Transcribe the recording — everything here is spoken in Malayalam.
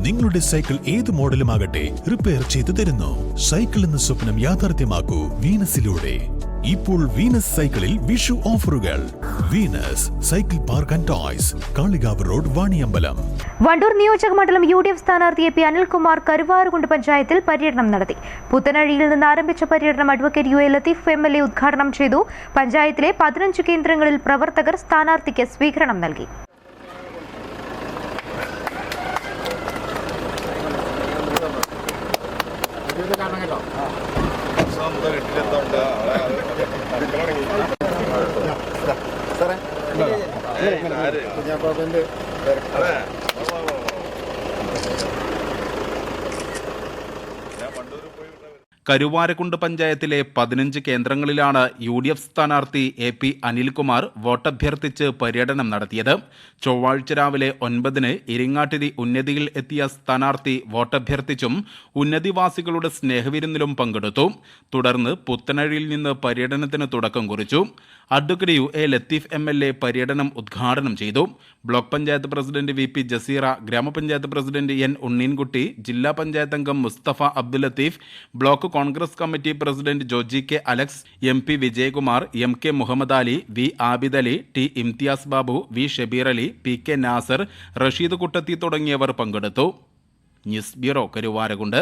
നിങ്ങളുടെ സൈക്കിൾ ഏത് മോഡലുമാകട്ടെ റിപ്പയർ ചെയ്തു തരുന്നു. സൈക്കിൾ എന്ന സ്വപ്നം യാഥാർത്ഥ്യമാക്കൂ വീനസിലൂടെ. ഇപ്പോൾ വീനസ് സൈക്കിളിൽ വിഷു ഓഫറുകൾ. Venus cycle park and toys, Kalikavu road, Vaniyambalam. Wandoor നിയോജക മണ്ഡലം UDF സ്ഥാനാർത്ഥി AP അനിൽകുമാർ കരുവാരുകുണ്ട് പഞ്ചായത്തിൽ പര്യടനം നടത്തി. പുത്തനഴിയിൽ നിന്ന് ആരംഭിച്ച പര്യടനം അഡ്വക്കേറ്റ് UA ലത്തീഫ് MLA ഉദ്ഘാടനം ചെയ്തു. പഞ്ചായത്തിലെ 15 കേന്ദ്രങ്ങളിൽ പ്രവർത്തകർ സ്ഥാനാർത്ഥിക്ക് സ്വീകരണം നൽകി. കരുവാരക്കുണ്ട് പഞ്ചായത്തിലെ 15 കേന്ദ്രങ്ങളിലാണ് UDF സ്ഥാനാർത്ഥി AP അനിൽകുമാർ വോട്ടഭ്യർത്ഥിച്ച് പര്യടനം നടത്തിയത്. ചൊവ്വാഴ്ച രാവിലെ 9-ന് ഇരിങ്ങാട്ടിരി ഉന്നതിയിൽ എത്തിയ സ്ഥാനാർത്ഥി വോട്ടഭ്യർത്ഥിച്ചും ഉന്നതിവാസികളുടെ സ്നേഹവിരുന്നിലും പങ്കെടുത്തു. തുടർന്ന് പുത്തനഴിയിൽ നിന്ന് പര്യടനത്തിന് തുടക്കം കുറിച്ചു. അഡ്വക്കേറ്റ് UA ലത്തീഫ് MLA പര്യടനം ഉദ്ഘാടനം ചെയ്തു. Block panchayat president VP Jaseera, ഗ്രാമപഞ്ചായത്ത് പ്രസിഡന്റ് N ഉണ്ണീൻകുട്ടി, ജില്ലാ പഞ്ചായത്ത് അംഗം Mustafa Abdul Latheef, block Congress committee president Joji K Alex, MP Vijayakumar, MK Muhammad Ali, V Abid Ali, T Imthiyas Babu, V Shabeer Ali, PK Nasar, Rasheed Kuttathi തുടങ്ങിയവർ പങ്കെടുത്തു. News bureau, Karuvarakundu.